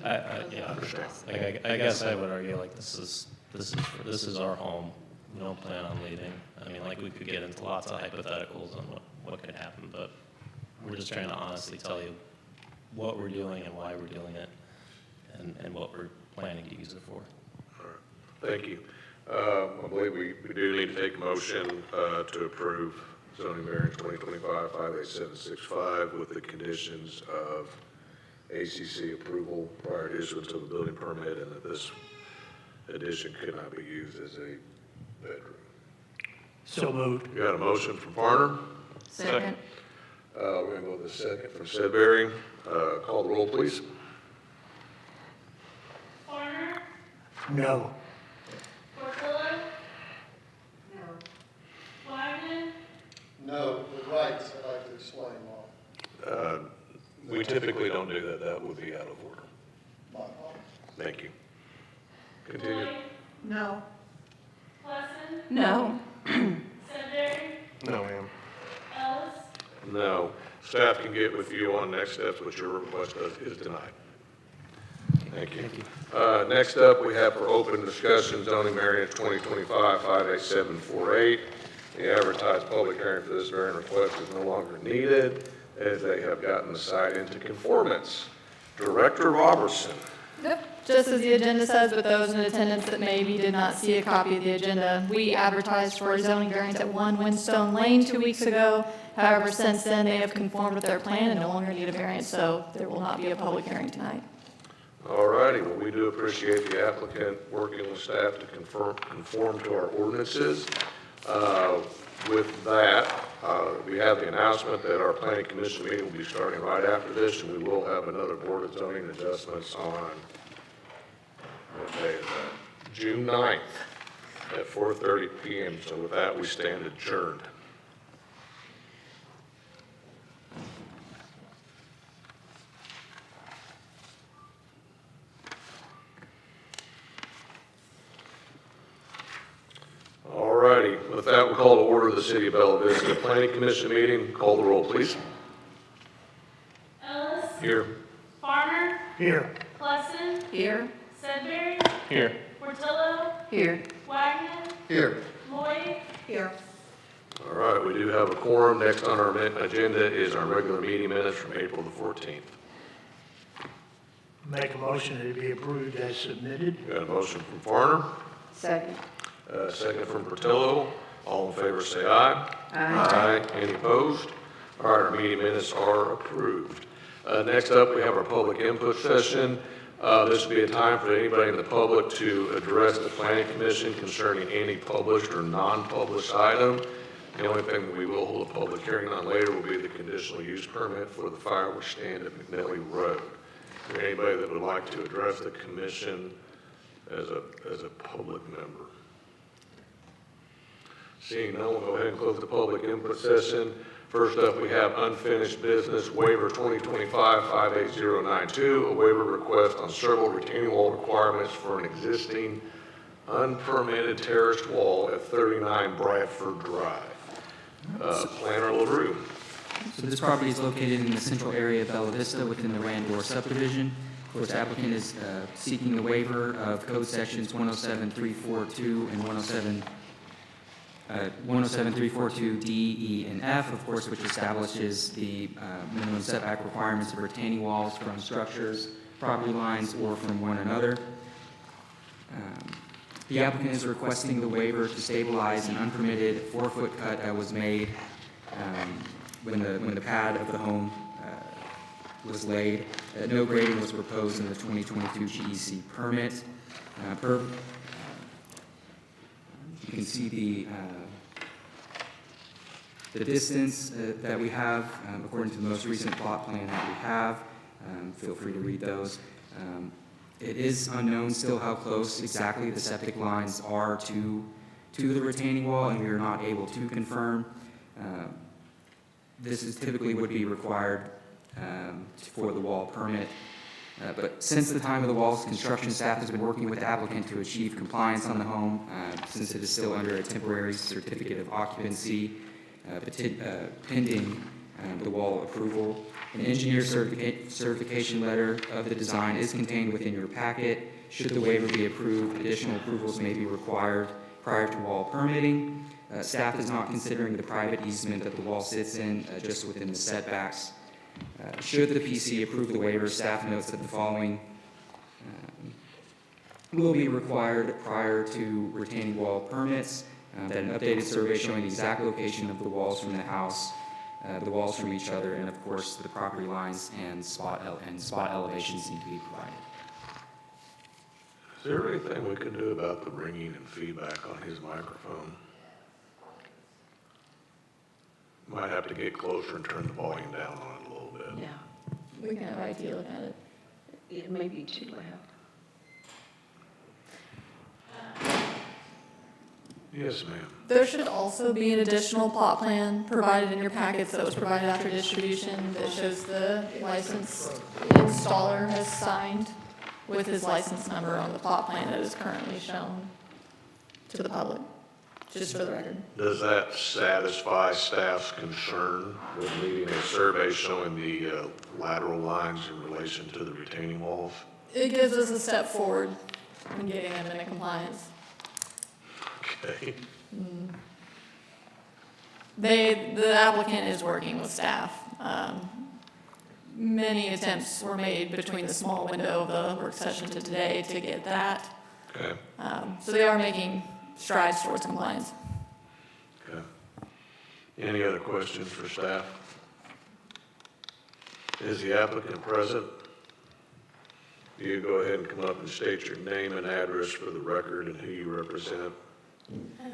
Yeah, understand. Like, I guess I would argue like this is our home. We don't plan on leaving. I mean, like we could get into lots of hypotheticals on what could happen, but we're just trying to honestly tell you what we're doing and why we're doing it, and what we're planning to use it for. All right. Thank you. I believe we do need to take a motion to approve zoning variance 2025-58765 with the conditions of ACC approval prior to issuance of a building permit, and that this addition could not be used as a bedroom. So moved. We got a motion from Farner. Second. We're going to go with a second from Sedberry. Call the roll, please. Farner, No. Portillo. No. Wyman, No, the rights, I'd like to explain why. We typically don't do that. That would be out of order. My apologies. Thank you. Continue. Lloyd, No. Plesson, No. Sedberry, No, ma'am. Ellis, No. Staff can get with you on next steps, what your request is denied. Thank you. Next up, we have for open discussion zoning variance 2025-58748. The advertised public hearing for this variance request is no longer needed as they have gotten the site into conformance. Director Robertson. Yep, just as the agenda says, with those in attendance that maybe did not see a copy of the agenda, we advertised for a zoning variance at 1 Windstone Lane 2 weeks ago. However, since then, they have conformed with their plan and no longer need a variance, so there will not be a public hearing tonight. All righty, well, we do appreciate the applicant working with staff to conform to our ordinances. With that, we have the announcement that our planning commission meeting will be starting right after this, and we will have another board of zoning adjustments on, what day is that? June 9th at 4:30 p.m. So with that, we stand adjourned. All righty, with that, we'll call to order the City of Bella Vista Planning Commission meeting. Call the roll, please. Ellis, Here. Farner, Here. Plesson, Here. Sedberry, Here. Portillo, Here. Wagner, Here. Lloyd, Here. All right, we do have a quorum. Next on our agenda is our regular meeting minutes from April the 14th. Make a motion that it be approved as submitted. Got a motion from Farner, Second. second from Portillo. All in favor say aye. Aye. Any opposed? All right, our meeting minutes are approved. Next up, we have our public input session. This will be a time for anybody in the public to address the Planning Commission concerning any published or non-published item. The only thing that we will hold a public hearing on later will be the conditional use permit for the fireworks stand at McNelly Road. Is there anybody that would like to address the commission as a public member? Seeing none, we'll go ahead and close the public input session. First up, we have unfinished business waiver 2025-58092, a waiver request on several retaining wall requirements for an existing unpermitted terraced wall at 39 Bradford Drive. Planner LaRue. So this property is located in the central area of Bella Vista within the Randor subdivision. Of course, the applicant is seeking the waiver of code sections 107.342 and 107.342 D, E, and F, of course, which establishes the minimum setback requirements of retaining walls from structures, property lines, or from one another. The applicant is requesting the waiver to stabilize an unpermitted 4-foot cut that was made when the pad of the home was laid. No grading was proposed in the 2022 GEC permit. You can see the distance that we have according to the most recent plot plan that we have. Feel free to read those. It is unknown still how close exactly the septic lines are to the retaining wall, and we are not able to confirm. This is typically would be required for the wall permit. But since the time of the wall's construction, staff has been working with the applicant to achieve compliance on the home, since it is still under a temporary certificate of occupancy, pending the wall approval. An engineer certification letter of the design is contained within your packet. Should the waiver be approved, additional approvals may be required prior to wall permitting. Staff is not considering the private easement that the wall sits in, just within the setbacks. Should the PC approve the waiver, staff notes that the following will be required prior to retaining wall permits, that an updated survey showing the exact location of the walls from the house, the walls from each other, and of course, the property lines and spot elevations need to be provided. Is there anything we can do about the ringing and feedback on his microphone? Might have to get closer and turn the volume down on it a little bit. Yeah, We can have IT look at it. it may be too loud. Yes, ma'am. There should also be an additional plot plan provided in your packets that was provided after distribution that shows the licensed installer has signed with his license number on the plot plan that is currently shown to the public, just for the record. Does that satisfy staff's concern with needing a survey showing the lateral lines in relation to the retaining walls? It gives us a step forward in getting them into compliance. Okay. The applicant is working with staff. Many attempts were made between the small window of the work session to today to get that. Okay. So they are making strides towards compliance. Okay. Any other questions for staff? Is the applicant present? You go ahead and come up and state your name and address for the record and who you represent.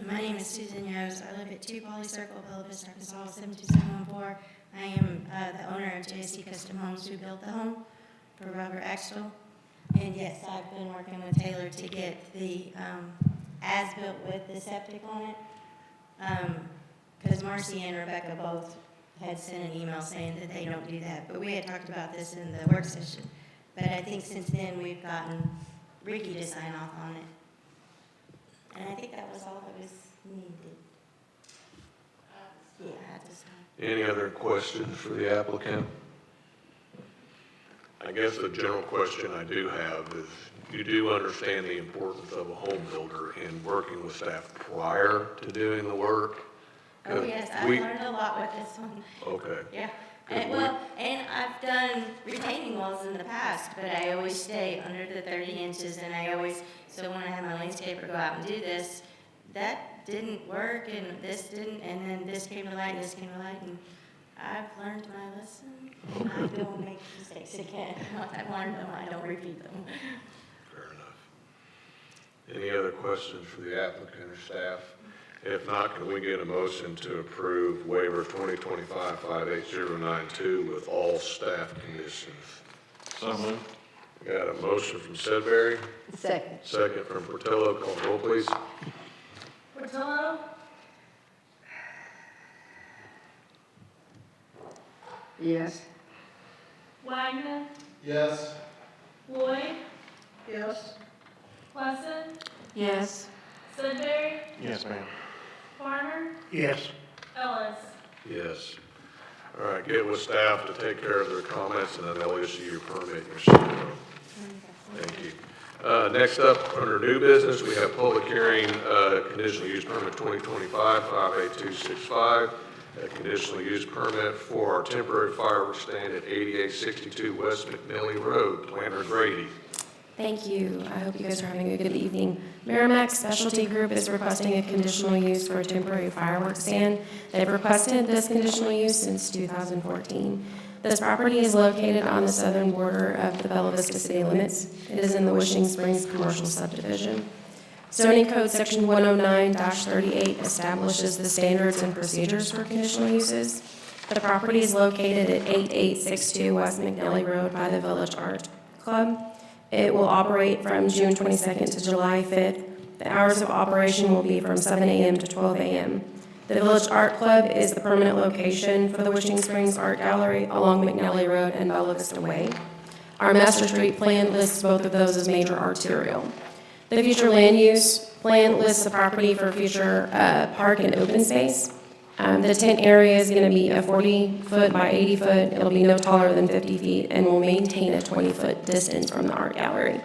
My name is Susan Yos. I live at 2 Poly Circle, Bella Vista, Arkansas, 72714. I am the owner of JSC Custom Homes, who built the home for Robert Axtell. And yes, I've been working with Taylor to get the as-built with the septic on it. Because Marcy and Rebecca both had sent an email saying that they don't do that. But we had talked about this in the work session. But I think since then, we've gotten Ricky to sign off on it. And I think that was all that was needed. Yeah, at this time. Any other questions for the applicant? I guess the general question I do have is, you do understand the importance of a home builder in working with staff prior to doing the work? Oh, yes, I've learned a lot with this one. Okay. Yeah. Good. And, well, and I've done retaining walls in the past, but I always stay under the 30 inches, and I always, so when I had my landscaper go out and do this, that didn't work, and this didn't, and then this came to light, and this came to light, and I've learned my lesson, and I don't make mistakes again. Once I've learned them, I don't repeat them. Fair enough. Any other questions for the applicant or staff? If not, can we get a motion to approve waiver 2025-58092 with all staff conditions? So moved. Got a motion from Sedbury, Second. second from Portillo. Call the roll, please. Portillo, Yes. Wagner, Yes. Lloyd, Yes. Wesson, Yes. Sudbury, Yes, ma'am. Farmer, Yes. Ellis. Yes. All right, get with staff to take care of their comments, and then they'll issue your permit and your CO. Thank you. Next up, under new business, we have public hearing, conditional use permit 2025-58265, a conditional use permit for our temporary fireworks stand at 8862 West McNally Road. Planner Grady. Thank you. I hope you guys are having a good evening. Merrimack Specialty Group is requesting a conditional use for a temporary fireworks stand. They've requested this conditional use since 2014. This property is located on the southern border of the Bella Vista city limits. It is in the Wishing Springs commercial subdivision. Zoning Code Section 109-38 establishes the standards and procedures for conditional uses. The property is located at 8862 West McNally Road by the Village Art Club. It will operate from June 22nd to July 5th. The hours of operation will be from 7 a.m. to 12 a.m. The Village Art Club is the permanent location for the Wishing Springs Art Gallery along McNally Road and Bella Vista Way. Our master street plan lists both of those as major arterial. The future land use plan lists the property for future park and open space. The tent area is going to be a 40-foot by 80-foot. It'll be no taller than 50 feet and will maintain a 20-foot distance from the art gallery.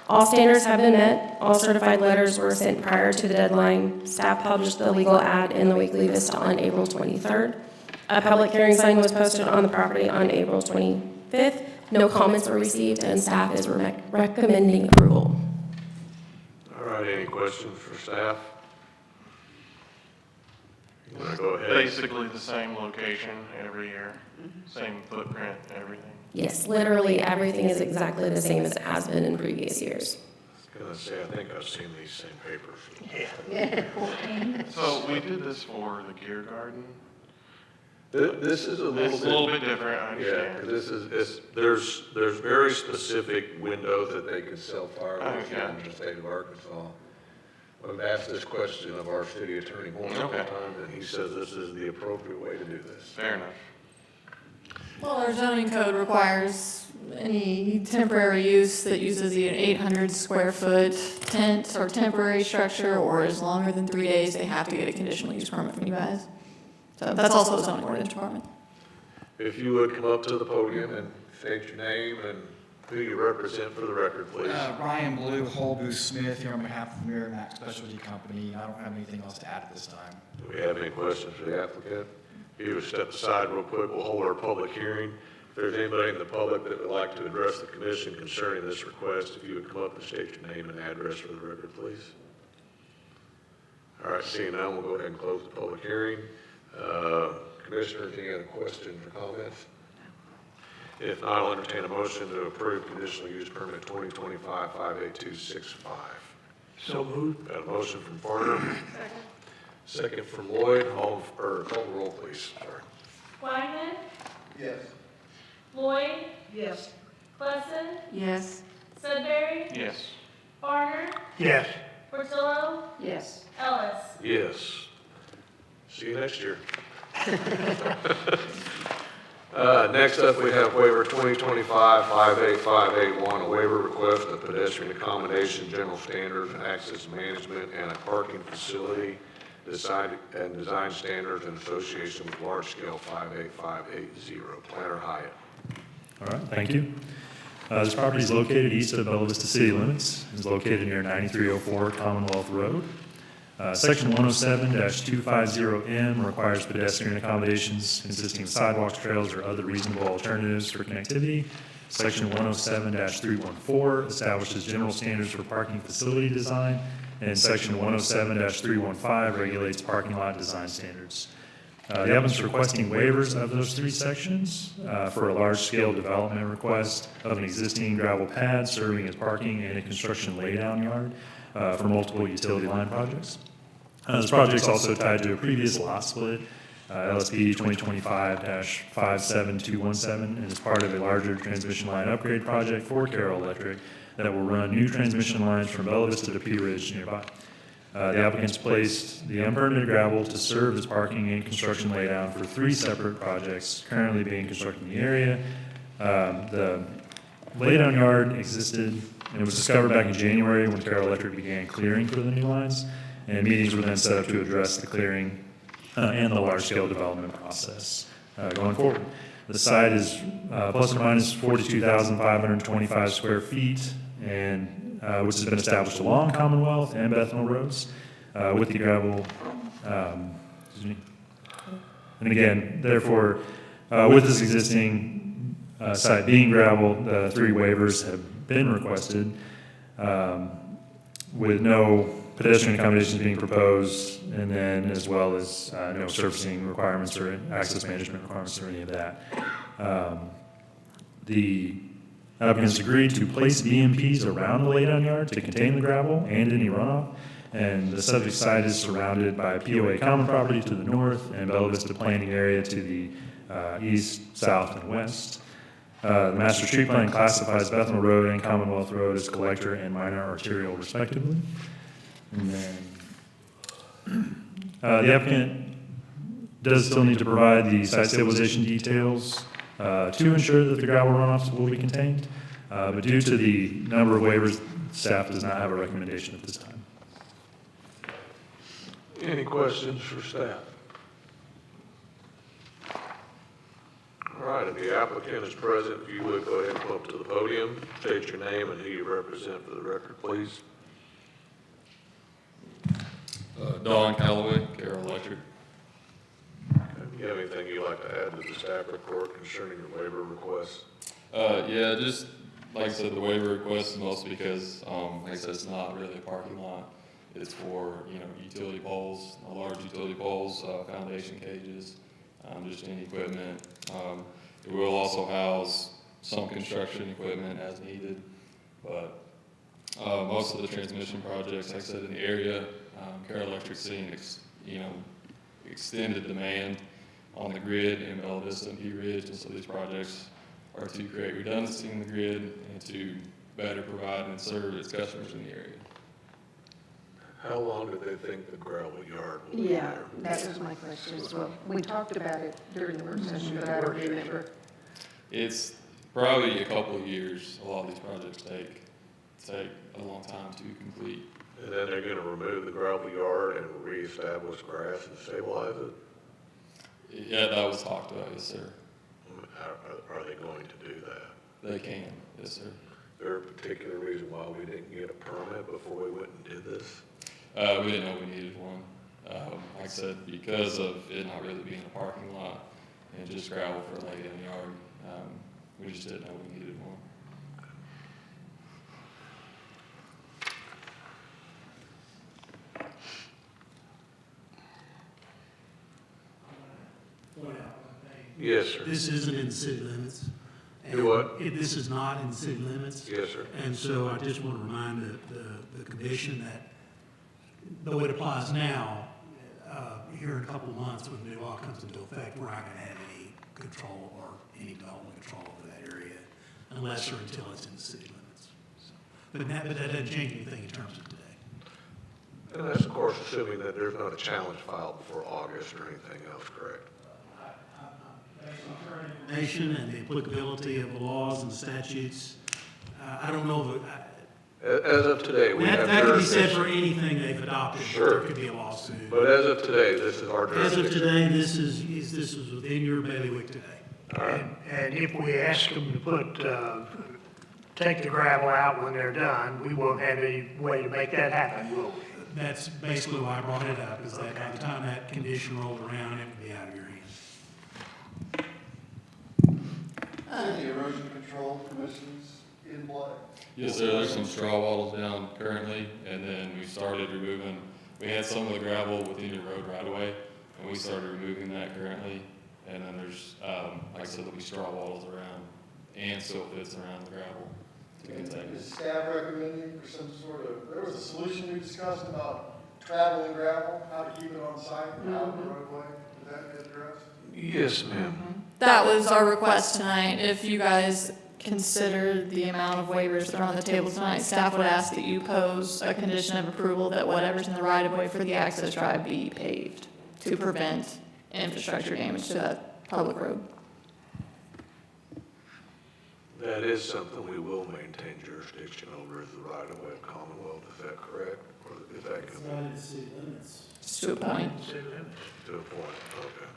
All standards have been met. All certified letters were sent prior to the deadline. Staff published the legal ad in the Weekly Vista on April 23rd. A public hearing sign was posted on the property on April 25th. No comments were received, and staff is recommending approval. All right, any questions for staff? You want to go ahead? Basically the same location every year, same footprint, everything. Yes, literally everything is exactly the same as it has been in previous years. I was gonna say, I think I've seen these same papers. So we did this for the Gear Garden. This is a little bit. It's a little bit different, I Yeah, understand. 'cause there's very specific windows that they can sell fireworks Okay. in the state of Arkansas. I've asked this question of our city attorney multiple Okay. times, and he says this is the appropriate way to do this. Fair enough. Well, our zoning code requires any temporary use that uses the 800 square foot tent or temporary structure or is longer than 3 days, they have to get a conditional use permit from you guys. So that's also a zoning ordinance requirement. If you would come up to the podium and state your name and who you represent for the record, please. Ryan Blue, Holboo Smith, here on behalf of Merrimack Specialty Company. I don't have anything else to add at this time. Do we have any questions for the applicant? If you would step aside real quick, we'll hold our public hearing. If there's anybody in the public that would like to address the commission concerning this request, if you would come up and state your name and address for the record, please. All right, seeing none, we'll go ahead and close the public hearing. Commissioners, any other questions or comments? If not, I'll entertain a motion to approve conditional use permit 2025-58265. So moved. Got a motion from Farner. Second from Lloyd. Call the roll, please. Sorry. Wyman, Yes. Lloyd, Yes. Plesson, Yes. Sudbury, Yes. Farner, Yes. Portillo, Yes. Ellis. Yes. See you next year. Next up, we have waiver 2025-58581, a waiver request of pedestrian accommodation, general standards, and access management, and a parking facility design standards in association with large-scale 58580. Planner Hyatt. All right, thank you. This property is located east of Bella Vista city limits. It's located near 9304 Commonwealth Road. Section 107-250M requires pedestrian accommodations consisting of sidewalks, trails, or other reasonable alternatives for connectivity. Section 107-314 establishes general standards for parking facility design, and Section 107-315 regulates parking lot design standards. The applicant is requesting waivers of those three sections for a large-scale development request of an existing gravel pad serving as parking and a construction laydown yard for multiple utility line projects. This project is also tied to a previous lot split, LSP 2025-57217, and is part of a larger transmission line upgrade project for Carroll Electric that will run new transmission lines from Bella Vista to Pea Ridge nearby. The applicants placed the unpermitted gravel to serve as parking and construction laydown for three separate projects currently being constructed in the area. The laydown yard existed and it was discovered back in January when Carroll Electric began clearing for the new lines, and meetings were then set up to address the clearing and the large-scale development process going forward. The site is plus or minus 42,525 square feet, and which has been established along Commonwealth and Bethnal Roads with the gravel. And again, therefore, with this existing site being gravel, the three waivers have been requested with no pedestrian accommodations being proposed, and then as well as no surfacing requirements or access management requirements or any of that. The applicants agreed to place BMPs around the laydown yard to contain the gravel and any runoff, and the subject site is surrounded by POA common property to the north and Bella Vista planting area to the east, south, and west. The master street plan classifies Bethnal Road and Commonwealth Road as collector and minor arterial respectively. And then the applicant does still need to provide the site stabilization details to ensure that the gravel runoffs will be contained. But due to the number of waivers, staff does not have a recommendation at this time. Any questions for staff? All right, if the applicant is present, if you would go ahead and come up to the podium, state your name and who you represent for the record, please. Don Calloway, Carroll Electric. Do you have anything you'd like to add to the staff report concerning your waiver request? Yeah, just like I said, the waiver request is mostly because, like I said, it's not really a parking lot. It's for, utility poles, large utility poles, foundation cages, just any equipment. It will also house some construction equipment as needed, but most of the transmission projects, like I said, in the area, Carroll Electric's seeing, extended demand on the grid in Bella Vista and Pea Ridge, and so these projects are to create redundancy in the grid and to better provide and serve its customers in the area. How long do they think the gravel yard will be Yeah, there? that was my question as well. We talked about it during the work session, but I don't remember. It's probably a couple of years. A lot of these projects take a long time to complete. And then they're gonna remove the gravel yard and reestablish grass and stabilize it? Yeah, that was talked about, yes, sir. Are they going to do that? They can, yes, sir. Is there a particular reason why we didn't get a permit before we went and did this? We didn't know we needed one. Like I said, because of it not really being a parking lot and just gravel for laying in the yard, we just didn't know we needed one. Yes, sir. This isn't in city limits. Do what? This is not in city limits. Yes, sir. And so I just want to remind the commission that though it applies now, here in a couple of months when the new law comes into effect, we're not going to have any control or any development control over that area unless or until it's in the city limits. So, but that doesn't change anything in terms of today. And that's, of course, assuming that there's not a challenge filed before August or anything else, correct? Based on current information and the applicability of the laws and statutes, I don't know As of today, we have that could be said jurisdiction. for anything they've adopted. Sure. There could be a lawsuit. But as of today, this is our As of jurisdiction. today, this is within your bailiwick today. All right. And if we ask them to take the gravel out when they're done, we won't have any way to make that happen, will we? That's basically why I brought it up, is that by the time that condition rolled around, it would be out of your hands. Is the erosion control permissions in play? Yes, sir, there's some straw wattles down currently, and then we started removing, we had some of the gravel within your road right away, and we started removing that currently. And then there's, like I said, there'll be straw wattles around and silt fits around the gravel to contain Is it. staff recommending for some sort of, there was a solution we discussed about travel and gravel, how to keep it on site, out of the roadway, did that get addressed? Yes, ma'am. That was our request tonight. If you guys consider the amount of waivers that are on the table tonight, staff would ask that you pose a condition of approval that whatever's in the right of way for the access drive be paved to prevent infrastructure damage to that public road. That is something we will maintain jurisdiction over as the right of way of Commonwealth, is that correct? Or is that It's going not in the city limits. Just to a point. to a point? Okay.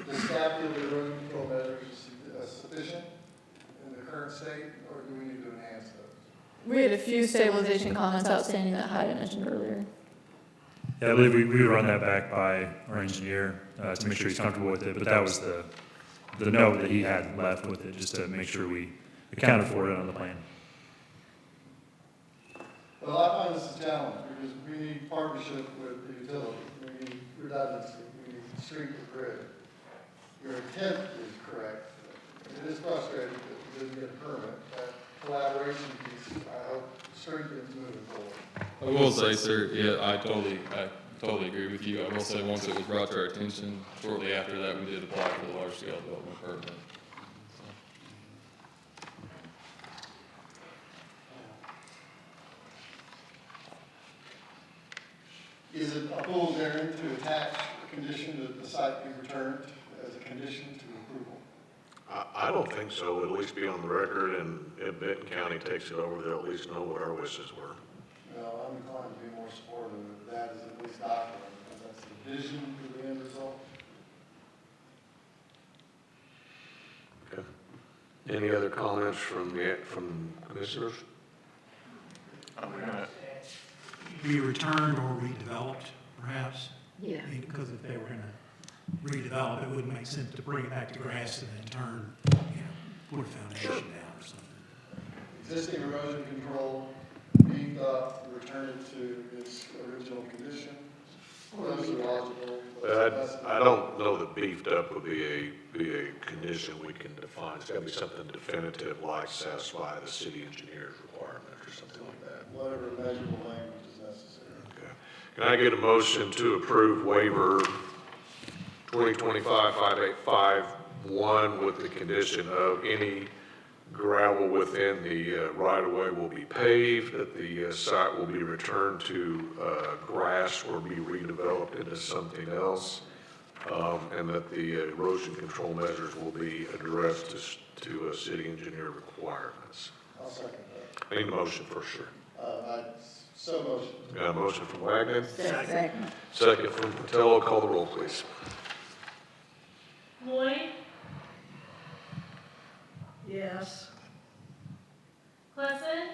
Does staff feel the erosion control measures are sufficient in the current state, or do we need to enhance those? We had a few stabilization comments outstanding that Heidi mentioned earlier. Yeah, I believe we would run that back by our engineer to make sure he's comfortable with it, but that was the note that he had left with it, just to make sure we accounted for it on the plan. Well, I find this a challenge, because we need partnership with the utility, we need redundancy, we need street with grid. Your intent is correct. It is frustrating that you didn't get a permit. That collaboration piece, I hope strengthens moving forward. I will say, sir, yeah, I totally agree with you. I will say, once it was brought to our attention, shortly after that, we did apply for the large-scale development permit. Is it a fool's errand to attach a condition that the site be returned as a condition to approval? I don't think so, at least be on the record, and if Benton County takes it over, they'll at least know what our wishes were. Well, I'm inclined to be more supportive of that as at least documented, because that's the vision for the end result. Any other comments from commissioners? I'm gonna, Be returned or redeveloped, perhaps? Yeah. I mean, because if they were gonna redevelop, it wouldn't make sense to bring it back to grass and then turn, put a foundation down or something. Existing erosion control, beefed up, return it to its original condition. Those are logical. But I don't know that beefed up would be a condition we can define. It's gotta be something definitive, like satisfy the city engineer's requirement or something like that. Whatever measurable language is necessary. Okay. Can I get a motion to approve waiver 2025-5851 with the condition of any gravel within the right-of-way will be paved, that the site will be returned to grass or be redeveloped into something else, and that the erosion control measures will be addressed to city engineer requirements? I'll second that. I need a motion for sure. So motion. Got a motion from Wagner, Second. second from Patello. Call the roll, please. Lloyd, Yes. Plesson,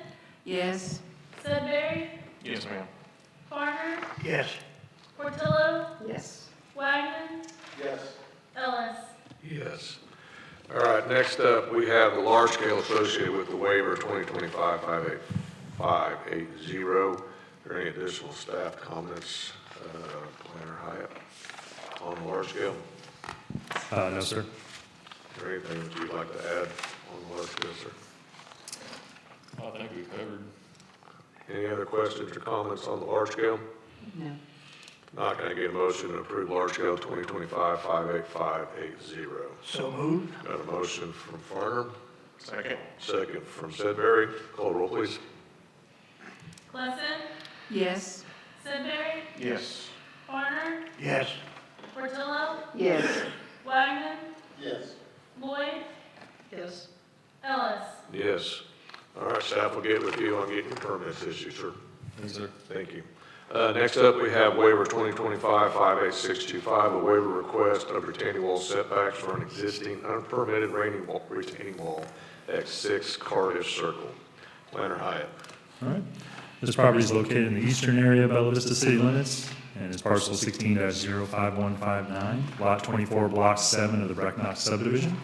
Yes. Sudbury, yes, ma'am. Farner, Yes. Portillo, Yes. Wagner, Yes. Ellis. Yes. All right, next up, we have the large scale associated with the waiver 2025-580. Are there any additional staff comments, Planner Hyatt, on the large scale? No, sir. Is there anything that you'd like to add on the large scale, sir? I think we've covered. Any other questions or comments on the large scale? No. Not going to get a motion to approve large scale 2025-58580. So moved. Got a motion from Farner, Second, second from Sudbury. Call the roll, please. Plesson, Yes. Sudbury, yes. Farner, Yes. Portillo, Yes. Wagner, Yes. Lloyd, Yes. Ellis. Yes. All right, staff will get with you on getting your permits issued, sir. Yes, sir. Thank you. Next up, we have waiver 2025-58625, a waiver request of retaining wall setbacks for an existing unpermitted retaining wall at 6 Cardiff Circle. Planner Hyatt. All right. This property is located in the eastern area of Bella Vista city limits and is parcel 16-05159, lot 24, block 7 of the Brecknock subdivision.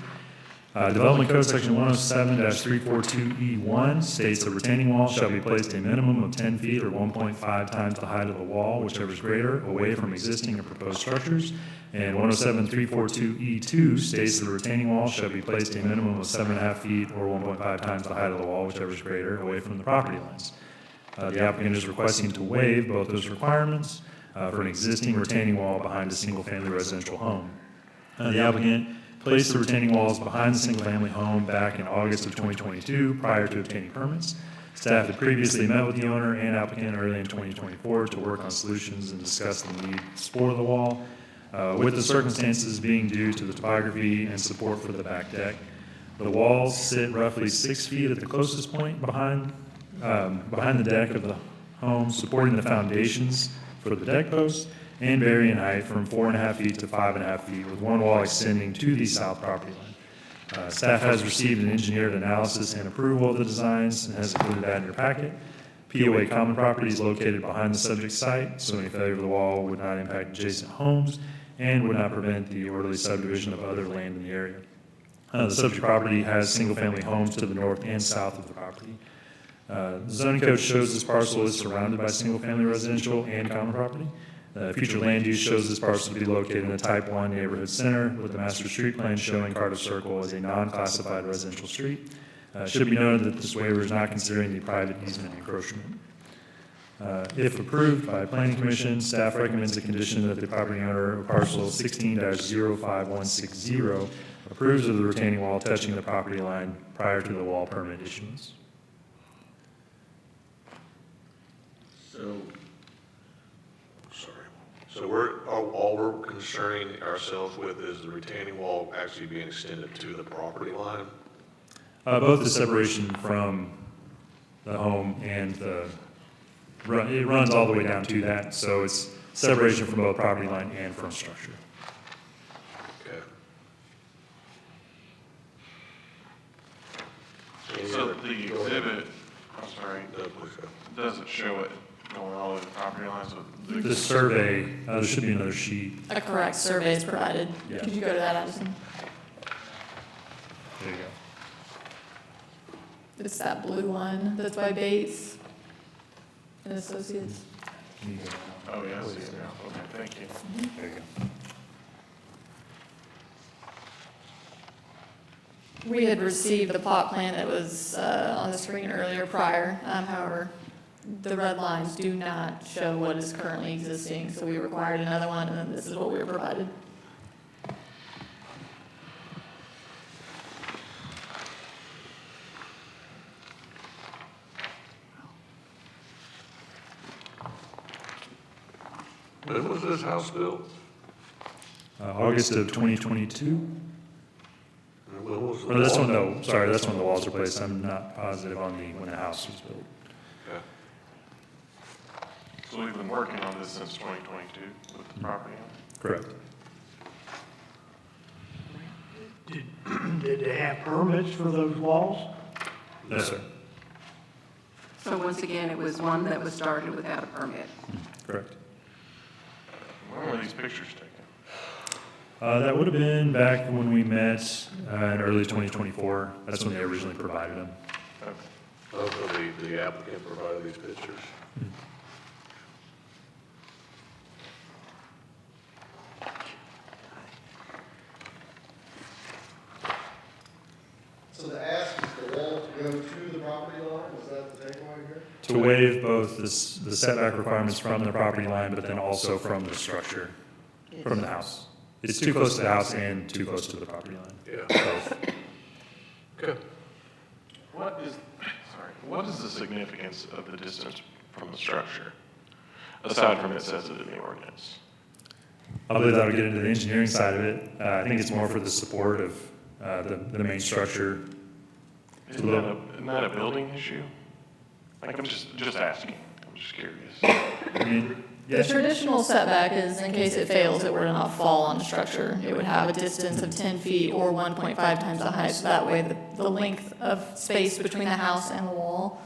Development Code Section 107-342E1 states a retaining wall shall be placed a minimum of 10 feet or 1.5 times the height of the wall, whichever is greater, away from existing or proposed structures. And 107-342E2 states the retaining wall shall be placed a minimum of 7.5 feet or 1.5 times the height of the wall, whichever is greater, away from the property lines. The applicant is requesting to waive both those requirements for an existing retaining wall behind a single-family residential home. The applicant placed the retaining walls behind the single-family home back in August of 2022 prior to obtaining permits. Staff had previously met with the owner and applicant early in 2024 to work on solutions and discuss the needs for the wall, with the circumstances being due to the topography and support for the back deck. The walls sit roughly 6 feet at the closest point behind the deck of the home, supporting the foundations for the deck posts, and vary in height from 4.5 feet to 5.5 feet, with one wall extending to the south property line. Staff has received an engineered analysis and approval of the designs and has included that in your packet. POA common property is located behind the subject site, so any failure of the wall would not impact adjacent homes and would not prevent the orderly subdivision of other land in the area. The subject property has single-family homes to the north and south of the property. The zoning code shows this parcel is surrounded by single-family residential and common property. Future land use shows this parcel to be located in a type 1 neighborhood center with the master street plan showing Cardiff Circle as a non-classified residential street. It should be noted that this waiver is not considering the private easement encroachment. If approved by Planning Commission, staff recommends a condition that the property owner of parcel 16-05160 approves of the retaining wall touching the property line prior to the wall permit issuance. So all we're concerning ourselves with is the retaining wall actually being extended to the property line? Both the separation from the home and it runs all the way down to that, so it's separation from both property line and from structure. Okay. So the exhibit, I'm sorry, No, please go. doesn't show it going all over the property lines with The survey, there should be another sheet. A correct survey is provided. Yeah. Could you go to that, Addison? There you go. It's that blue one that's by Bates and Associates. There you go. Oh, yeah, I see it now. Okay, thank you. There you go. We had received the plot plan that was on the screen earlier prior. However, the red lines do not show what is currently existing, so we required another one, and then this is what we were provided. When was this house built? August of 2022? And when was the Or this wall? one, no, sorry, that's when the walls were placed. I'm not positive on when the house was built. Okay. So we've been working on this since 2022 with the property owner. Correct. Did they have permits for those walls? No, sir. So once again, it was one that was started without a permit. Correct. When were these pictures taken? That would have been back when we met in early 2024. That's when they originally provided them. Okay. Oh, so the applicant provided these pictures? So the ask is the wall to go to the property line, is that the takeaway here? To waive both the setback requirements from the property line, but then also from the structure, from the house. It's too close to the house and too close to the property line. Yeah. Both. Okay. What is the significance of the distance from the structure? Aside from it says it in the ordinance. I believe that'll get into the engineering side of it. I think it's more for the support of the main structure. Isn't that a building issue? Like, I'm just asking, I'm just curious. I mean, The traditional setback is in case it fails, it were to not fall on the structure. It would have a distance of 10 feet or 1.5 times the height, so that way the length of space between the house and the wall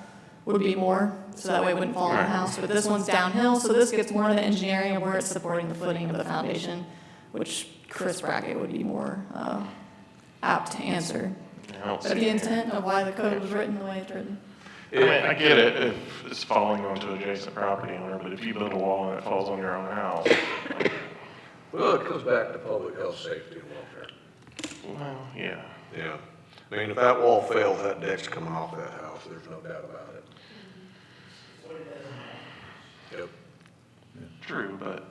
would be more, so that way it wouldn't fall on the house. But this one's downhill, so this gets more of the engineering of where it's supporting the footing of the foundation, which Chris Brackett would be more apt to answer. I don't But see the it. intent of why the code was written the way it's written. I mean, I get it if it's falling onto adjacent property owner, but if you build a wall and it falls on your own house, Well, it comes back to public health, safety, and welfare. well, yeah. Yeah. I mean, if that wall fails, that deck's coming off that house, there's no doubt about it. Yep. True, but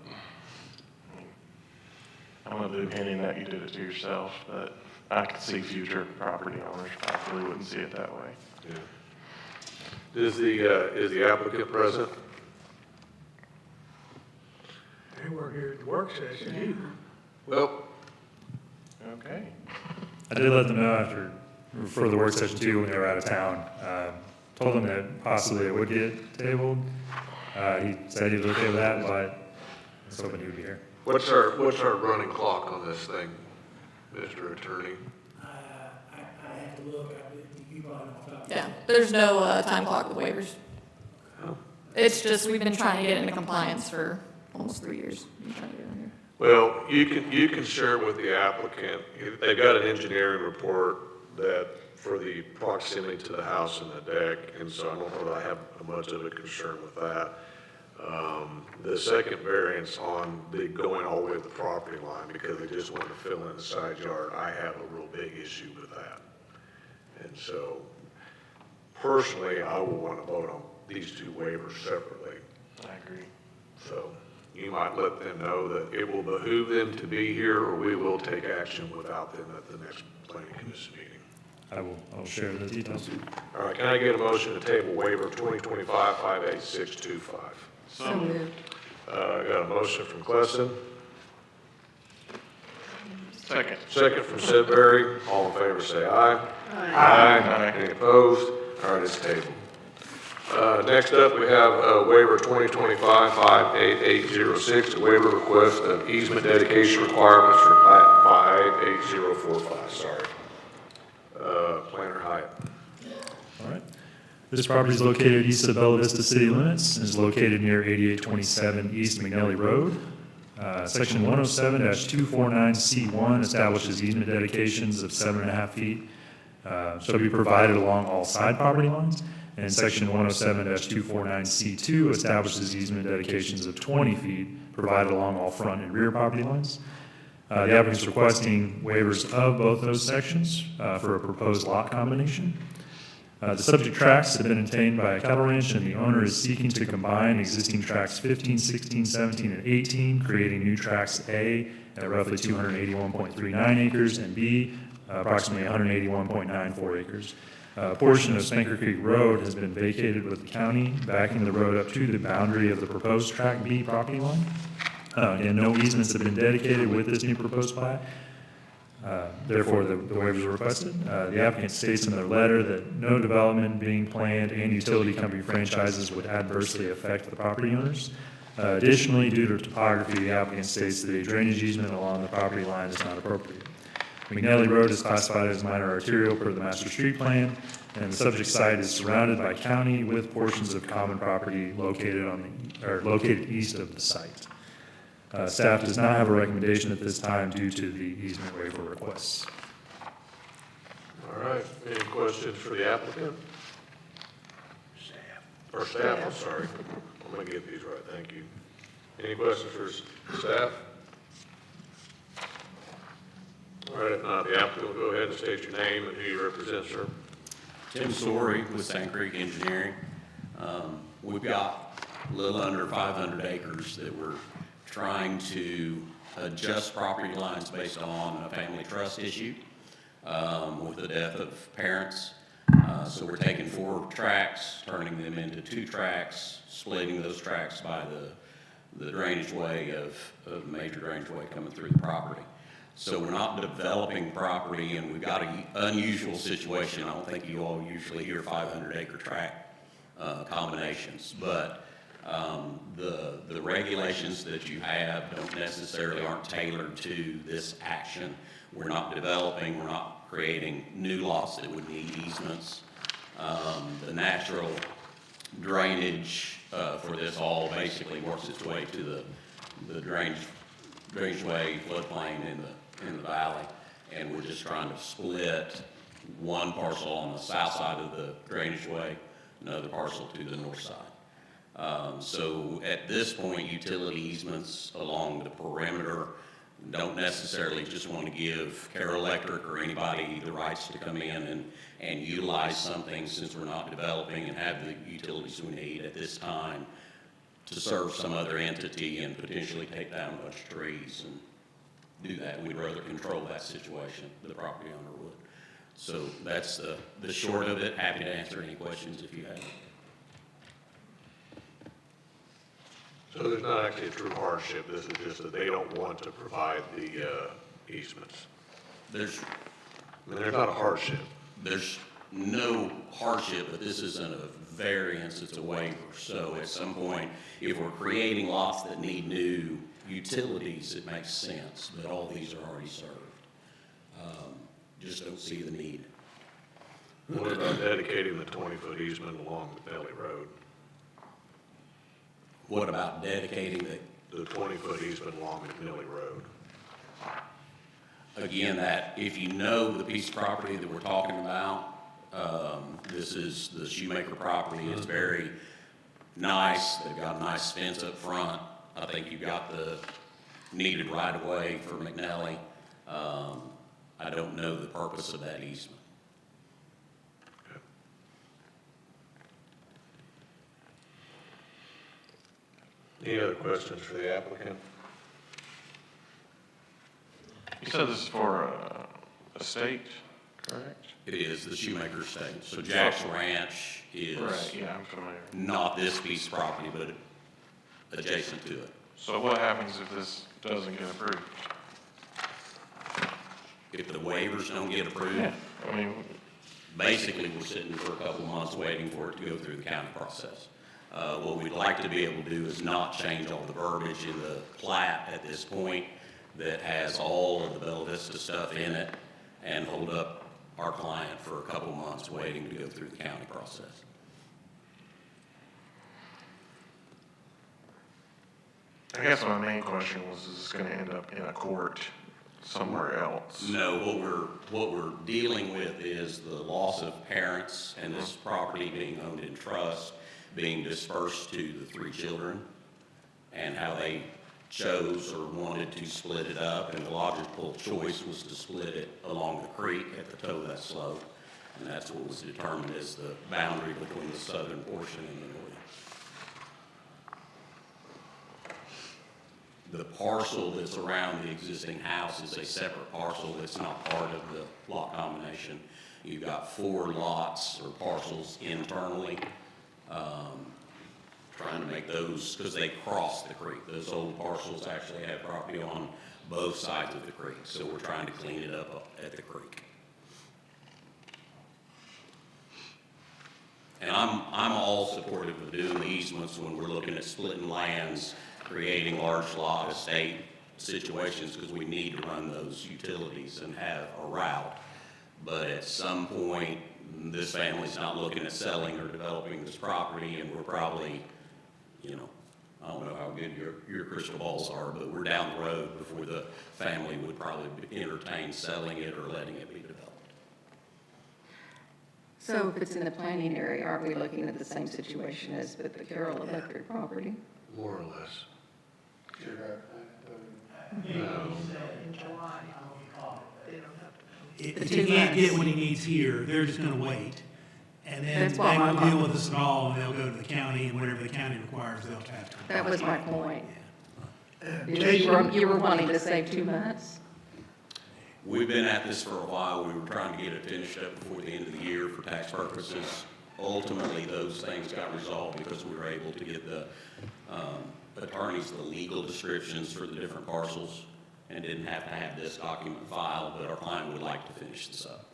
I'm of the opinion that you did it to yourself, but I could see future property owners probably wouldn't see it that way. Yeah. Is the applicant present? They weren't here at the work session either. Well, Okay. I did let them know after, for the work session too, when they were out of town. Told them that possibly it would get tabled. He said he was okay with that, but I was hoping he would be here. what's our running clock on this thing, Mr. Attorney? I have to look, you brought it up. Yeah, there's no time clock with waivers. Oh. It's just, we've been trying to get into compliance for almost 3 years. We've been trying to get in here. Well, you can share with the applicant, they've got an engineering report that, for the proximity to the house and the deck, and so I don't know that I have much of a concern with that. The second variance on the going all the way to the property line, because they just want to fill in the side yard, I have a real big issue with that. And so, personally, I will want to vote on these two waivers separately. I agree. So you might let them know that it will behoove them to be here, or we will take action without them at the next planning commission meeting. I will share the details. All right, can I get a motion to table waiver 2025-58625? So moved. I got a motion from Klesson, Second. second from Sidbury. All in favor, say aye. Aye. Any opposed? All right, it's tabled. Next up, we have waiver 2025-58806, a waiver request of easement dedication requirements for plat 58045, sorry. Planner Hyatt. This property is located east of Bella Vista city limits and is located near 8827 East McNelly Road. Section 107-249C1 establishes easement dedications of 7.5 feet shall be provided along all side property lines. And Section 107-249C2 establishes easement dedications of 20 feet provided along all front and rear property lines. The applicant is requesting waivers of both those sections for a proposed lot combination. The subject tracts have been obtained by a cattle ranch, and the owner is seeking to combine existing tracts 15, 16, 17, and 18, creating new tracts A at roughly 281.39 acres and B approximately 181.94 acres. A portion of Spanker Creek Road has been vacated with the county, backing the road up to the boundary of the proposed Tract B property line. Again, no easements have been dedicated with this new proposed plat. Therefore, the waivers are requested. The applicant states in their letter that no development being planned and utility company franchises would adversely affect the property owners. Additionally, due to topography, the applicant states that a drainage easement along the property line is not appropriate. McNelly Road is classified as minor arterial per the master street plan, and the subject site is surrounded by county with portions of common property located east of the site. Staff does not have a recommendation at this time due to the easement waiver requests. All right, any questions for the applicant? Or staff, I'm sorry. I'm gonna get these right, thank you. Any questions for staff? All right, if not, the applicant will go ahead and state your name and who you represent, sir. Tim Story with Sand Creek Engineering. We've got a little under 500 acres that we're trying to adjust property lines based on a family trust issue with the death of parents. So we're taking 4 tracts, turning them into 2 tracts, splitting those tracts by the drainage way of major drainage way coming through the property. So we're not developing property, and we've got an unusual situation. I don't think you all usually hear 500-acre tract combinations, but the regulations that you have don't necessarily aren't tailored to this action. We're not developing, we're not creating new lots that would need easements. The natural drainage for this all basically works its way to the drainage way floodplain in the valley, and we're just trying to split one parcel on the south side of the drainage way, another parcel to the north side. So at this point, utility easements along the perimeter don't necessarily just want to give Carroll Electric or anybody the rights to come in and utilize something, since we're not developing and have the utilities we need at this time to serve some other entity and potentially take down a bunch of trees and do that. We'd rather control that situation, the property owner would. So that's the short of it. Happy to answer any questions if you have. So there's not actually a true hardship, this is just that they don't want to provide the easements. There's Not a hardship. There's no hardship, but this isn't a variance, it's a waiver. So at some point, if we're creating lots that need new utilities, it makes sense, but all these are already served. Just don't see the need. What about dedicating the 20-foot easement along the Valley Road? What about dedicating The 20-foot easement along McNelly Road? Again, that if you know the piece of property that we're talking about, this is the Shoemaker property. It's very nice. They've got a nice fence up front. I think you've got the needed right-of-way for McNelly. I don't know the purpose of that easement. Any other questions for the applicant? You said this is for a estate, correct? It is the Shoemaker estate. So Jack's Ranch is Right, yeah, I'm familiar. not this piece of property, but adjacent to it. So what happens if this doesn't get approved? If the waivers don't get approved, Yeah, I mean, basically we're sitting for a couple months waiting for it to go through the county process. What we'd like to be able to do is not change all the verbiage in the plat at this point that has all of the Bella Vista stuff in it and hold up our client for a couple months waiting to go through the county process. I guess my main question was, is this gonna end up in a court somewhere else? No, what we're dealing with is the loss of parents and this property being owned in trust, being dispersed to the 3 children, and how they chose or wanted to split it up, and the logical choice was to split it along the creek at the toe of that slope, and that's what was determined as the boundary between the southern portion and the northern. The parcel that's around the existing house is a separate parcel that's not part of the lot combination. You've got 4 lots or parcels internally, trying to make those, because they cross the creek. Those old parcels actually have property on both sides of the creek, so we're trying to clean it up at the creek. And I'm all supportive of doing the easements when we're looking at splitting lands, creating large lot estate situations, because we need to run those utilities and have a route. But at some point, this family's not looking at selling or developing this property, and we're probably, you know, I don't know how good your crystal balls are, but we're down the road before the family would probably entertain selling it or letting it be developed. So if it's in the planning area, aren't we looking at the same situation as with the Carroll Electric property? More or less. If he can't get what he needs here, they're just gonna wait. And then That's they what my won't deal mom- with us at all, and they'll go to the county, and whatever the county requires, they'll have to. That was my point. Jason? You were wanting to save 2 months? We've been at this for a while. We were trying to get it finished up before the end of the year for tax purposes. Ultimately, those things got resolved because we were able to get the attorneys the legal descriptions for the different parcels and didn't have to have this document filed, but our client would like to finish this up.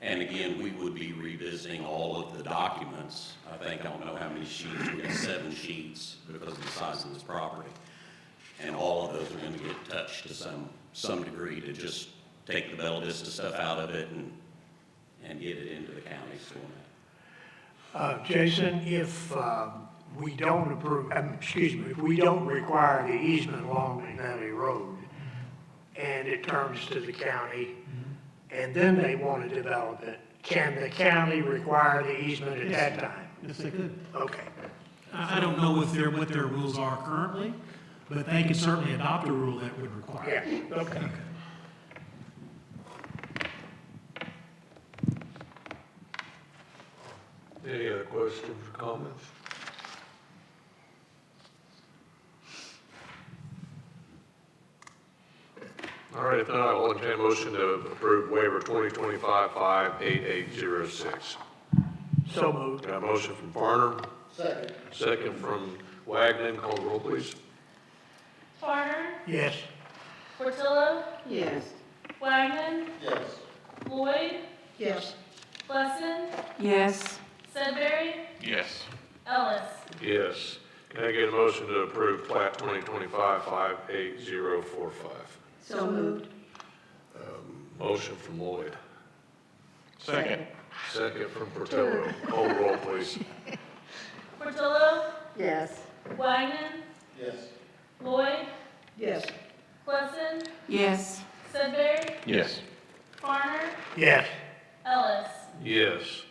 And again, we would be revisiting all of the documents. I don't know how many sheets, we got 7 sheets because of the size of this property. And all of those are gonna get touched to some degree to just take the Bella Vista stuff out of it and get it into the county's format. Jason, if we don't approve, if we don't require the easement along McNally Road, and it turns to the county, and then they want to develop it, can the county require the easement at that time? Yes, they could. Okay. I don't know what their rules are currently, but they could certainly adopt a rule that would require it. Yeah, okay. Any other questions or comments? All right, if not, I will entertain a motion to approve waiver 2025-58806. So moved. Got a motion from Farner, Second. second from Wagner. Call the roll, please. Farner, Yes. Portillo, Yes. Wagner, Yes. Lloyd, Yes. Plesson, Yes. Sudbury, Yes. Ellis. Yes. Can I get a motion to approve plat 2025-58045? So moved. Motion from Lloyd, Second. second from Portillo. Call the roll, please. Portillo, Yes. Wagner, Yes. Lloyd, Yes. Plesson, Yes. Sudbury, Yes. Farner, Yes. Ellis. Yes.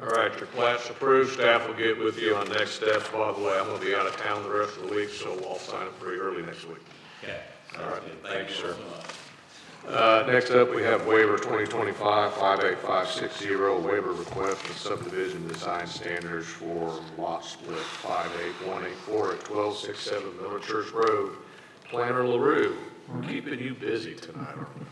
All right, your plat's approved. Staff will get with you on next steps. By the way, I'm going to be out of town the rest of the week, so I'll sign up pretty early next week. Okay. All right, thank you, sir. so much. Next up, we have waiver 2025-58560, waiver request for subdivision design standards for lot split 58184 at 1267 Miller Church Road. Planner LaRue, we're keeping you busy tonight, aren't we?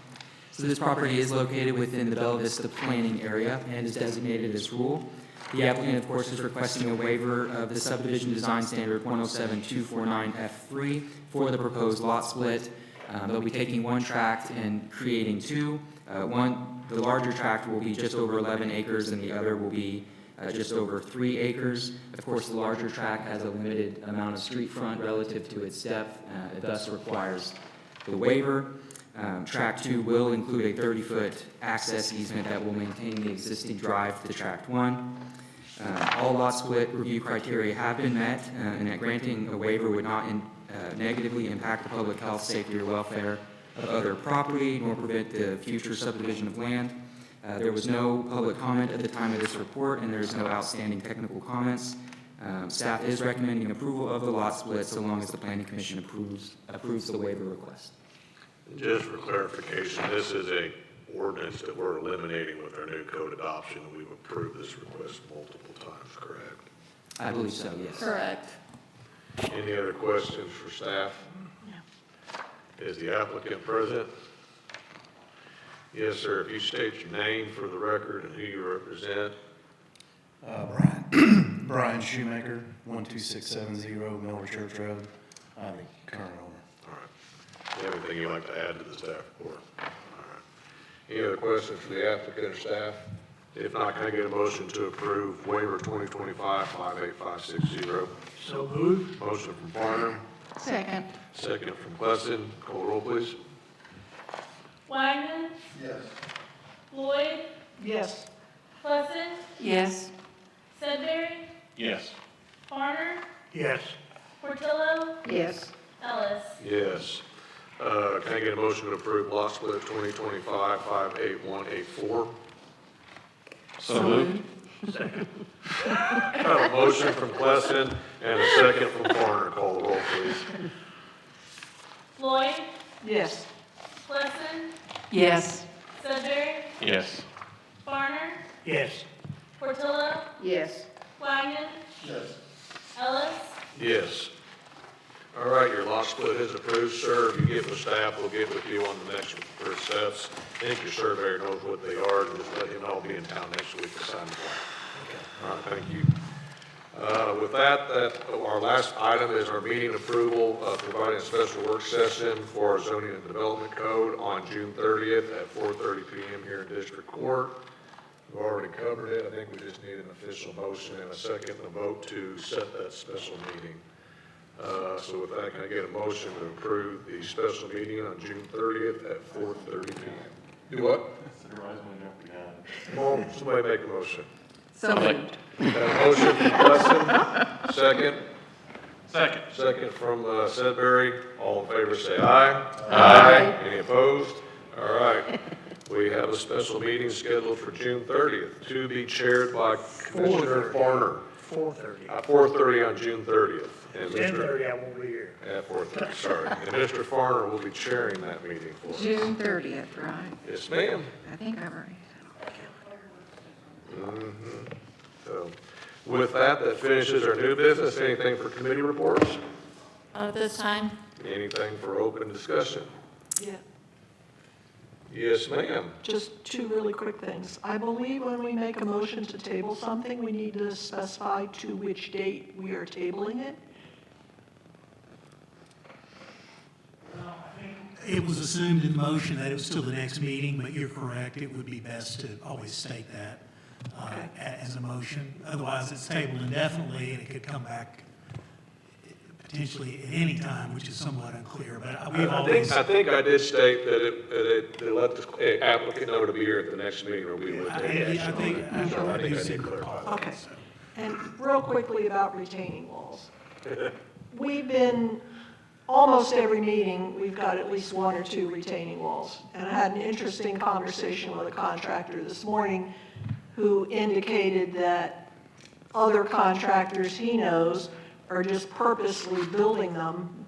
So this property is located within the Bella Vista planning area and is designated as rural. The applicant, of course, is requesting a waiver of the subdivision design standard 107249F3 for the proposed lot split. They'll be taking one tract and creating 2. The larger tract will be just over 11 acres and the other will be just over 3 acres. Of course, the larger tract has a limited amount of street front relative to its depth. It thus requires the waiver. Tract 2 will include a 30-foot access easement that will maintain the existing drive to Tract 1. All lot split review criteria have been met, and that granting a waiver would not negatively impact the public health, safety, or welfare of other property, nor prevent the future subdivision of land. There was no public comment at the time of this report, and there is no outstanding technical comments. Staff is recommending approval of the lot split so long as the Planning Commission approves the waiver request. Just for clarification, this is a ordinance that we're eliminating with our new code adoption. We've approved this request multiple times, correct? I believe so, yes. Correct. Any other questions for staff? Is the applicant present? Yes, sir. If you state your name for the record and who you represent. Brian Shoemaker, 12670 Miller Church Road. I'm the current owner. All right. Do you have anything you'd like to add to the staff report? All right. Any other questions for the applicant or staff? If not, can I get a motion to approve waiver 2025-58560? So moved. Motion from Farner, Second. second from Klesson. Call the roll, please. Wyman, Yes. Floyd, Yes. Plesson, Yes. Sudbury, Yes. Farner, Yes. Portillo, Yes. Ellis. Yes. Can I get a motion to approve lot split 2025-58184? So moved. I have a motion from Klesson and a second from Farner. Call the roll, please. Floyd, Yes. Plesson, Yes. Sudbury, Yes. Farner, Yes. Portillo, Yes. Wyman, Yes. Ellis. Yes. All right, your lot split is approved, sir. If you get with staff, we'll get with you on the next steps. I think your surveyor knows what they are, and just let him know I'll be in town next week to sign the plan. All right, thank you. With that, our last item is our meeting approval of providing a special work session for our zoning and development code on June 30th at 4:30 PM here in District Court. We've already covered it. I think we just need an official motion and a second and a vote to set that special meeting. So with that, can I get a motion to approve the special meeting on June 30th at 4:30 PM? Do what? Come on, somebody make a motion. So moved. Got a motion from Weston, second. Second. Second from Sudbury. All in favor, say aye. Aye. Any opposed? All right. We have a special meeting scheduled for June 30th to be chaired by Commissioner Farner. 4:30. 4:30 on June 30th. And 10:30, I won't be here. At 4:30, sorry. And Mr. Farner will be chairing that meeting for us. June 30th, right? Yes, ma'am. I think I've already. So with that, that finishes our new business. Anything for committee reports? At this time, Anything for open discussion? Yeah, Yes, ma'am. just two really quick things. I believe when we make a motion to table something, we need to specify to which date we are tabling it. It was assumed in the motion that it was till the next meeting, but you're correct. It would be best to always state that as a motion. Otherwise, it's tabled indefinitely, and it could come back potentially at any time, which is somewhat unclear. But we've always. I think I did state that it let the applicant know to be here at the next meeting, or we would take action on it. So I think I did clarify that. Okay. And real quickly about retaining walls. We've been, almost every meeting, we've got at least one or two retaining walls. And I had an interesting conversation with a contractor this morning who indicated that other contractors he knows are just purposely building them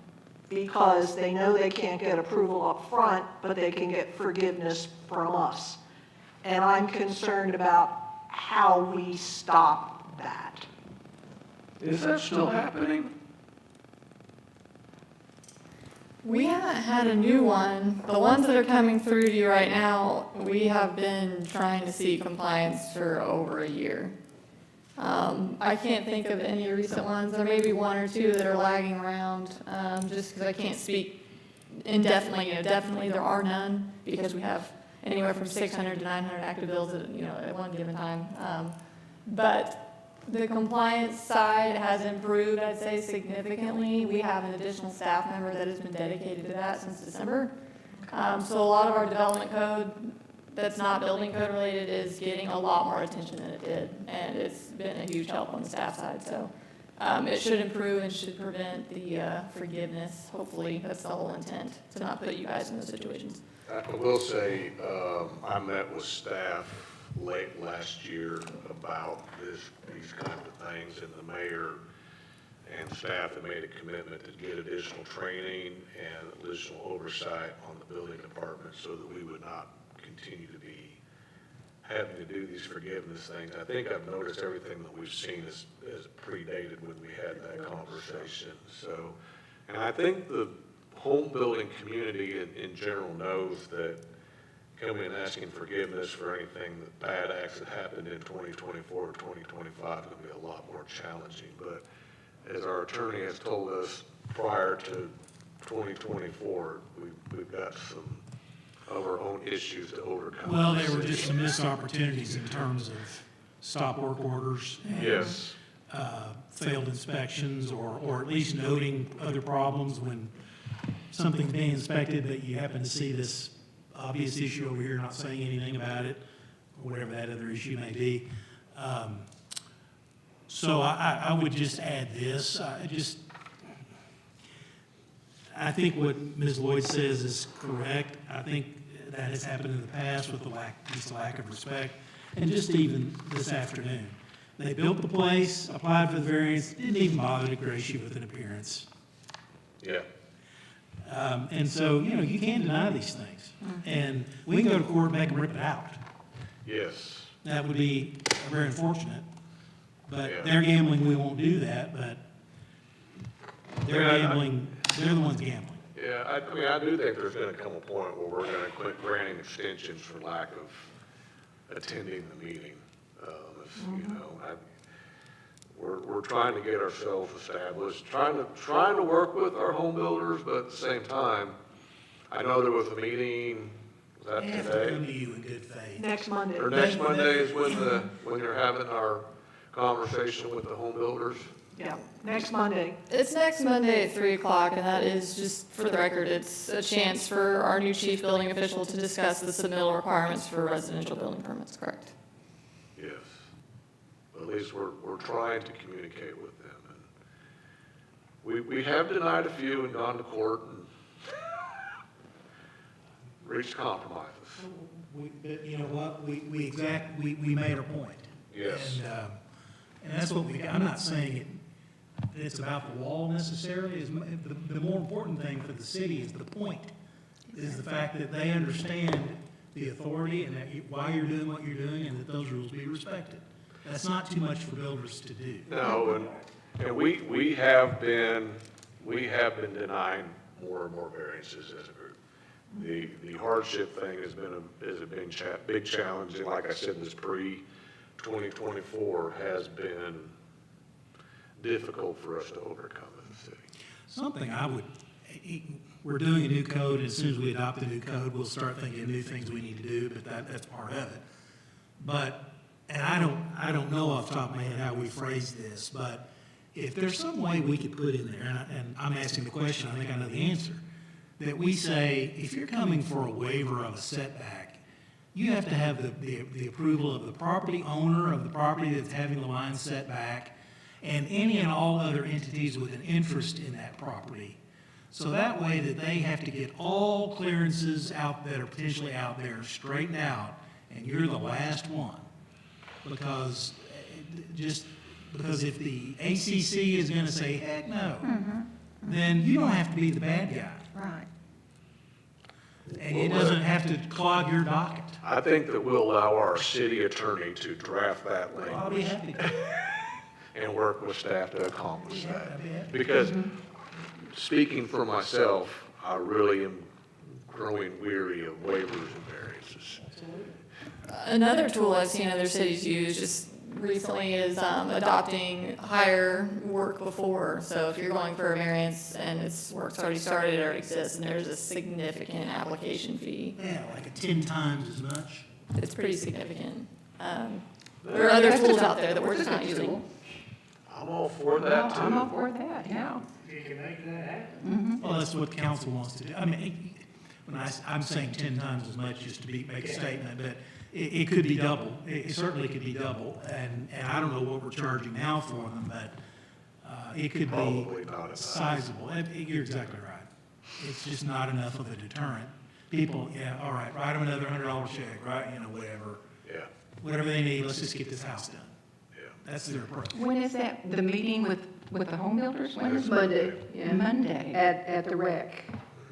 because they know they can't get approval up front, but they can get forgiveness from us. And I'm concerned about how we stop that. Is that still happening? we haven't had a new one. The ones that are coming through to you right now, we have been trying to see compliance for over a year. I can't think of any recent ones. There may be one or two that are lagging around, just because I can't speak indefinitely. Definitely there are none, because we have anywhere from 600 to 900 active bills at, at one given time. But the compliance side has improved, I'd say, significantly. We have an additional staff member that has been dedicated to that since December. So a lot of our development code that's not building code related is getting a lot more attention than it did. And it's been a huge help on the staff side. So it should improve and should prevent the forgiveness. Hopefully, that's the whole intent, to not put you guys in those situations. I will say, I met with staff late last year about these kinds of things, and the mayor and staff have made a commitment to get additional training and additional oversight on the building department so that we would not continue to be having to do these forgiveness things. I think I've noticed everything that we've seen is predated when we had that conversation. So, and I think the home building community in general knows that coming and asking forgiveness for anything that bad acts that happened in 2024 or 2025 is going to be a lot more challenging. But as our attorney has told us, prior to 2024, we've got some of our own issues to overcome. Well, there were just some missed opportunities in terms of stop work orders. And, yes. Failed inspections, or at least noting other problems when something's being inspected, but you happen to see this obvious issue over here, not saying anything about it, or whatever that other issue may be. So I would just add this. I think what Ms. Lloyd says is correct. I think that has happened in the past with just a lack of respect, and just even this afternoon. They built the place, applied for the variance, didn't even bother to grace you with an appearance. Yeah. And so, you can't deny these things. And we can go to court and make them rip it out. Yes. That would be very unfortunate. But Yeah. they're gambling, we won't do that, but they're gambling, they're the ones gambling. Yeah, I mean, I do think there's going to come a point where we're going to quit granting extensions for lack of attending the meeting. We're trying to get ourselves established, trying to work with our home builders, but at the same time, I know there was a meeting, was that They have to today? come to you in good faith. Next Monday. Or next Monday is when they're having our conversation with the home builders? Yeah, next Monday. It's next Monday at 3 o'clock, and that is, just for the record, it's a chance for our new chief building official to discuss the submittal requirements for residential building permits, correct? Yes. At least we're trying to communicate with them. And we have denied a few and gone to court and reached compromises. But you know what, we made our point. Yes. And that's what I'm not saying it's about the wall necessarily. The more important thing for the city is the point, is the fact that they understand the authority and that why you're doing what you're doing, and that those rules be respected. That's not too much for builders to do. No, and we have been denying more and more variances as a group. The hardship thing has been a big challenge, and like I said, this pre-2024 has been difficult for us to overcome in the city. Something we're doing a new code, and as soon as we adopt the new code, we'll start thinking of new things we need to do, but that's part of it. And I don't know off the top of my head how we phrase this, but if there's some way we could put in there, and I'm asking the question, I think I know the answer, that we say, if you're coming for a waiver of a setback, you have to have the approval of the property owner of the property that's having the line set back, and any and all other entities with an interest in that property. So that way that they have to get all clearances out that are potentially out there straightened out, and you're the last one. Because if the ACC is gonna say, heck no, then you don't have to be the bad guy. Right. And it doesn't have to clog your docket. I think that we'll allow our city attorney to draft that I'll be language happy to. and work with staff to accomplish Yeah, that. I'd be happy. Because speaking for myself, I really am growing weary of waivers and variances. Another tool I've seen other cities use just recently is adopting higher work before. So if you're going for a variance and work's already started or exists, and there's a significant application fee, Yeah, like 10 times as much. it's pretty significant. There are other tools out there that we're just not using. I'm all for that too. I'm all for that, yeah. You can make that happen. Well, that's what the council wants to do. I mean, when I'm saying 10 times as much just to make a statement, but it could be double. It certainly could be double. And I don't know what we're charging now for them, but It could be Probably not enough. sizable. You're exactly right. It's just not enough of a deterrent. People, yeah, all right, write them another $100 check, right, whatever. Yeah, Whatever they need, let's just get this house done. yeah. That's their approach. When is that, the meeting with the home builders? When is Monday. Yeah. Monday. At the rec.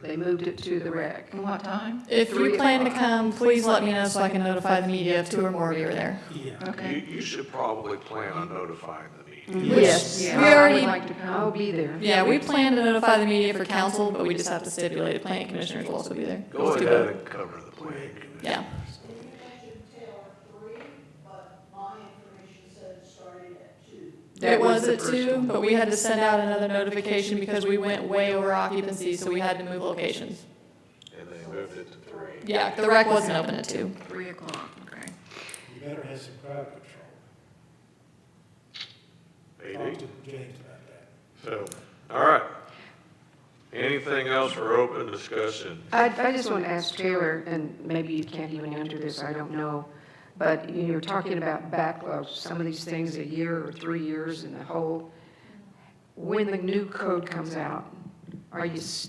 They moved it to the rec. And what time? If you plan to come, please let me know so I can notify the media if 2 or more of you are there. Yeah. Okay. You should probably plan on notifying the media. Yes. Yeah, We I already- would like to I'll come. be there. Yeah, we plan to notify the media for council, but we just have to stipulate the planning commissioners will also be there. Go ahead and cover the planning commission. Yeah. It was at 2, but we had to send out another notification because we went way over occupancy, so we had to move locations. And they moved it to 3. Yeah, the rec wasn't open at 2. 3 o'clock, okay. You better have some crowd control. AD? Talk to James about that. So, all right. Anything else for open discussion? I just want to ask Taylor, and maybe you can't even answer this, I don't know, but you're talking about backlogs, some of these things a year or 3 years in the hole. When the new code comes out, is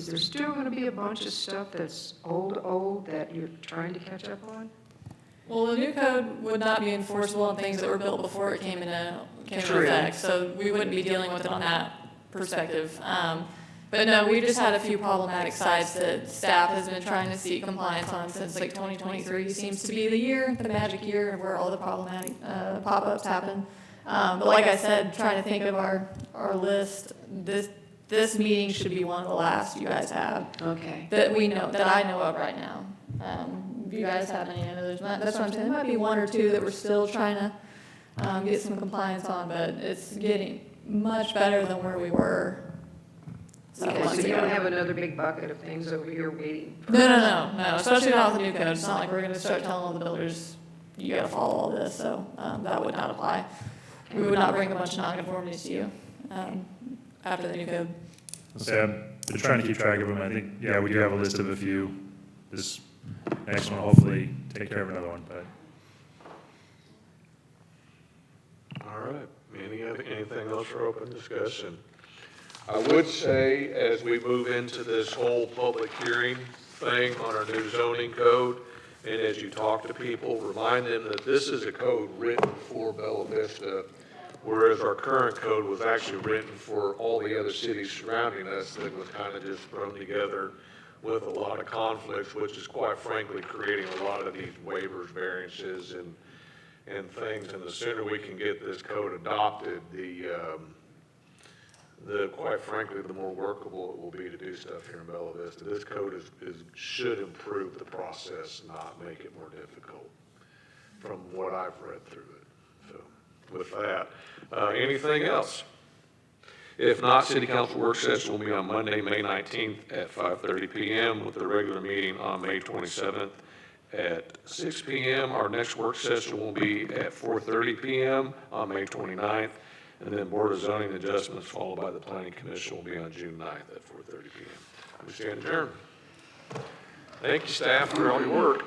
there still going to be a bunch of stuff that's old that you're trying to catch up on? Well, the new code would not be enforceable on things that were built before it came into True. effect, so we wouldn't be dealing with it on that perspective. But no, we just had a few problematic sites that staff has been trying to seek compliance on since like 2023 seems to be the year, the magic year where all the problematic pop-ups happen. But like I said, trying to think of our list, this meeting should be one of the last you guys have. Okay. That I know of right now. If you guys have any others, that's what I'm saying, there might be 1 or 2 that we're still trying to get some compliance on, but it's getting much better than where we were. Okay, so you don't have another big bucket of things over here waiting? No, especially not with the new code. It's not like we're gonna start telling all the builders, you gotta follow all this, so, that would not apply. We would not bring a bunch of nonconformities to you, after the new code. So I've been trying to keep track of them. I think, yeah, we do have a list of a few. This next one will hopefully take care of another one, but. All right. Anything else for open discussion? I would say, as we move into this whole public hearing thing on our new zoning code, and as you talk to people, remind them that this is a code written for Bella Vista, whereas our current code was actually written for all the other cities surrounding us that was kind of just thrown together with a lot of conflicts, which is quite frankly creating a lot of these waivers, variances, and things. And the sooner we can get this code adopted, quite frankly, the more workable it will be to do stuff here in Bella Vista. This code should improve the process, not make it more difficult, from what I've read through it. So, with that, anything else? If not, city council work session will be on Monday, May 19th at 5:30 p.m. with the regular meeting on May 27th at 6 p.m. Our next work session will be at 4:30 p.m. on May 29th. And then Board of Zoning Adjustments followed by the Planning Commission will be on June 9th at 4:30 p.m. We stand adjourned. Thank you, staff, for all your work.